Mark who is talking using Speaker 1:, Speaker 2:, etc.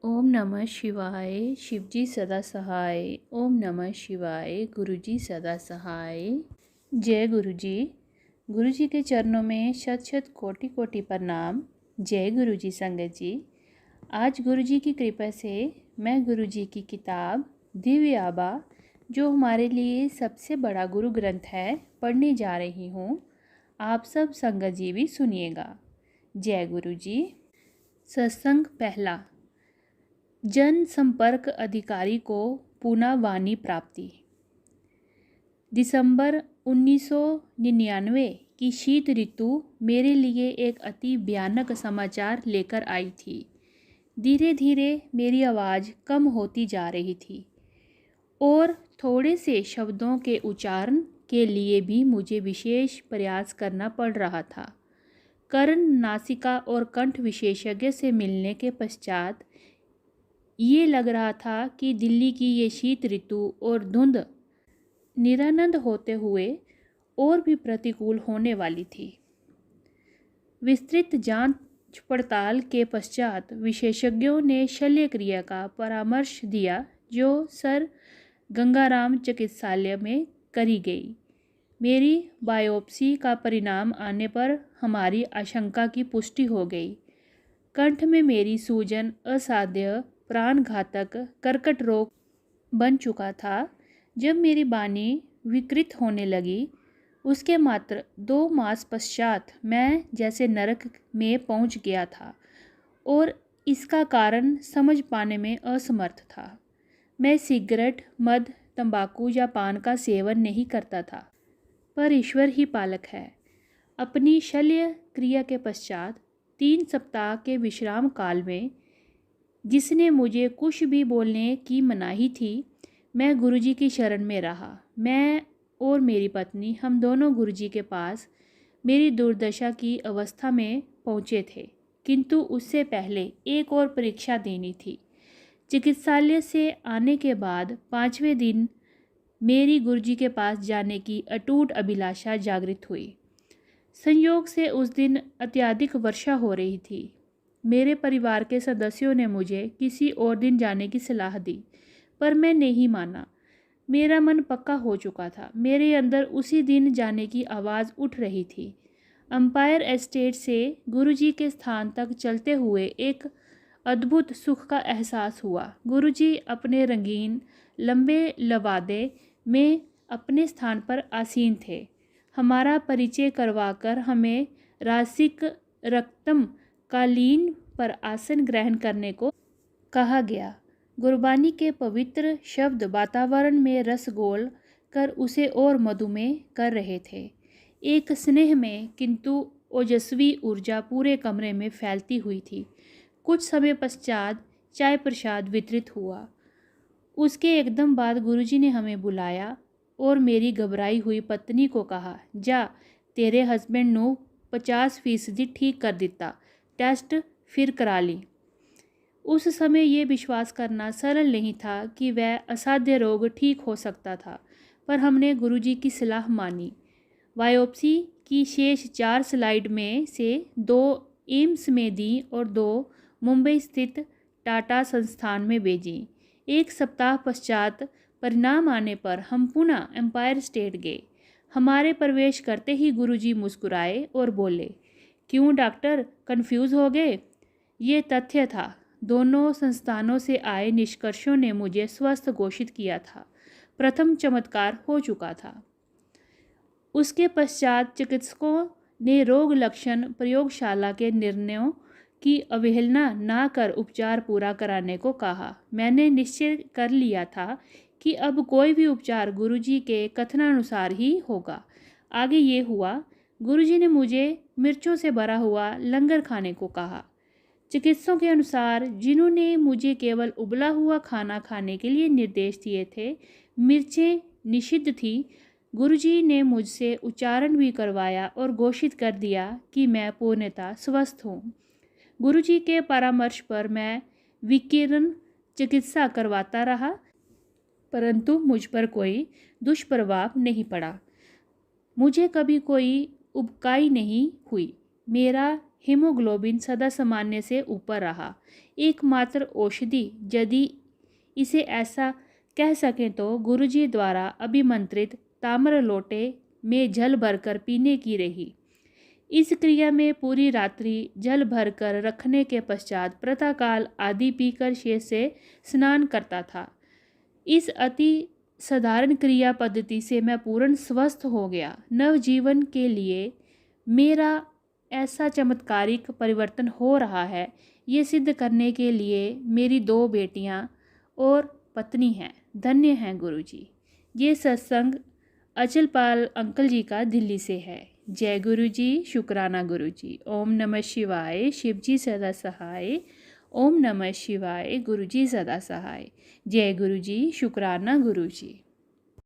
Speaker 1: ओम नमः शिवाय। शिवजी सदा सहाय। ओम नमः शिवाय। गुरुजी सदा सहाय। जय गुरुजी। गुरुजी के चरणों में शत शत कोटि कोटि प्रणाम। जय गुरुजी संगत जी। आज गुरुजी की कृपा से मैं गुरुजी की किताब दिव्य आबा, जो हमारे लिए सबसे बड़ा गुरु ग्रंथ है, पढ़ने जा रही हूँ। आप सब संगत जी भी सुनिएगा। जय गुरुजी। सत्संग पहला। जन संपर्क अधिकारी को पुनः वाणी प्राप्ति। दिसंबर 1999 की शीत ऋतु मेरे लिए एक अति भयानक समाचार लेकर आई थी। धीरे धीरे मेरी आवाज़ कम होती जा रही थी और थोड़े से शब्दों के उच्चारण के लिए भी मुझे विशेष प्रयास करना पड़ रहा था। कर्ण, नासिका और कंठ विशेषज्ञ से मिलने के पश्चात ये लग रहा था कि दिल्ली की ये शीत ऋतु और धुंध निरानंद होते हुए और भी प्रतिकूल होने वाली थी। विस्तृत जांच पड़ताल के पश्चात विशेषज्ञों ने शल्य क्रिया का परामर्श दिया, जो सर गंगाराम चिकित्सालय में करी गई। मेरी बायोप्सी का परिणाम आने पर हमारी आशंका की पुष्टि हो गई। कंठ में मेरी सूजन असाध्य प्राणघातक कर्कट रोग बन चुका था। जब मेरी वाणी विकृत होने लगी, उसके मात्र 2 मास पश्चात मैं जैसे नरक में पहुंच गया था और इसका कारण समझ पाने में असमर्थ था। मैं सिगरेट, मद, तंबाकू या पान का सेवन नहीं करता था, पर ईश्वर ही पालक है। अपनी शल्य क्रिया के पश्चात 3 सप्ताह के विश्राम काल में, जिसने मुझे कुछ भी बोलने की मनाही थी, मैं गुरुजी की शरण में रहा। मैं और मेरी पत्नी, हम दोनों गुरुजी के पास मेरी दुर्दशा की अवस्था में पहुँचे थे, किंतु उससे पहले एक और परीक्षा देनी थी। चिकित्सालय से आने के बाद 5वें दिन मेरी गुरुजी के पास जाने की अटूट अभिलाषा जागृत हुई। संयोग से उस दिन अत्यधिक वर्षा हो रही थी। मेरे परिवार के सदस्यों ने मुझे किसी और दिन जाने की सलाह दी, पर मैं नहीं माना। मेरा मन पक्का हो चुका था। मेरे अंदर उसी दिन जाने की आवाज़ उठ रही थी। अंपायर एस्टेट से गुरुजी के स्थान तक चलते हुए एक अद्भुत सुख का एहसास हुआ। गुरुजी अपने रंगीन लंबे लवादे में अपने स्थान पर आसीन थे। हमारा परिचय करवाकर हमें रासिक रक्तम कालीन पर आसन ग्रहण करने को कहा गया। गुरबानी के पवित्र शब्द वातावरण में रस घोल कर उसे और मधुमेह कर रहे थे। एक स्नेह में किंतु ओजस्वी ऊर्जा पूरे कमरे में फैलती हुई थी। कुछ समय पश्चात चाय प्रसाद वितरित हुआ। उसके एकदम बाद गुरुजी ने हमें बुलाया और मेरी घबराई हुई पत्नी को कहा, जा तेरे हस्बैंड नू 50% ठीक कर दिता, टेस्ट फिर करा ली। उस समय ये विश्वास करना सरल नहीं था कि वह असाध्य रोग ठीक हो सकता था, पर हमने गुरुजी की सलाह मानी। बायोप्सी की शेष 4 स्लाइड में से 2 एम्स में दी और 2 मुंबई स्थित टाटा संस्थान में भेजी। 1 सप्ताह पश्चात परिणाम आने पर हम पुनः एम्पायर स्टेट गए। हमारे प्रवेश करते ही गुरुजी मुस्कुराए और बोले, क्यों डॉक्टर, कंफ्यूज हो गए? ये तथ्य था। दोनों संस्थानों से आए निष्कर्षों ने मुझे स्वस्थ घोषित किया था। प्रथम चमत्कार हो चुका था। उसके पश्चात चिकित्सकों ने रोग लक्षण प्रयोगशाला के निर्णयों की अवहेलना न कर उपचार पूरा कराने को कहा। मैंने निश्चय कर लिया था कि अब कोई भी उपचार गुरुजी के कथनानुसार ही होगा। आगे ये हुआ। गुरुजी ने मुझे मिर्चों से भरा हुआ लंगर खाने को कहा। चिकित्सकों के अनुसार, जिन्होंने मुझे केवल उबला हुआ खाना खाने के लिए निर्देश दिए थे, मिर्चें निषिद्ध थी। गुरुजी ने मुझसे उच्चारण भी करवाया और घोषित कर दिया कि मैं पूर्णतः स्वस्थ हूँ। गुरुजी के परामर्श पर मैं विकिरण चिकित्सा करवाता रहा, परंतु मुझ पर कोई दुष्प्रभाव नहीं पड़ा। मुझे कभी कोई उबकाई नहीं हुई। मेरा हीमोग्लोबिन सदा सामान्य से ऊपर रहा। एकमात्र औषधि, यदि इसे ऐसा कह सकें तो, गुरुजी द्वारा अभिमंत्रित ताम्र लोटे में जल भरकर पीने की रही। इस क्रिया में पूरी रात्रि जल भरकर रखने के पश्चात प्रातःकाल आदि पीकर शेष से स्नान करता था। इस अति साधारण क्रिया पद्धति से मैं पूर्ण स्वस्थ हो गया। नवजीवन के लिए मेरा ऐसा चमत्कारिक परिवर्तन हो रहा है, ये सिद्ध करने के लिए मेरी 2 बेटियां और पत्नी हैं। धन्य हैं गुरुजी। ये सत्संग अचलपाल अंकल जी का दिल्ली से है। जय गुरुजी, शुक्राना गुरुजी। ओम नमः शिवाय, शिवजी सदा सहाय। ओम नमः शिवाय, गुरुजी सदा सहाय। जय गुरुजी, शुक्राना गुरुजी।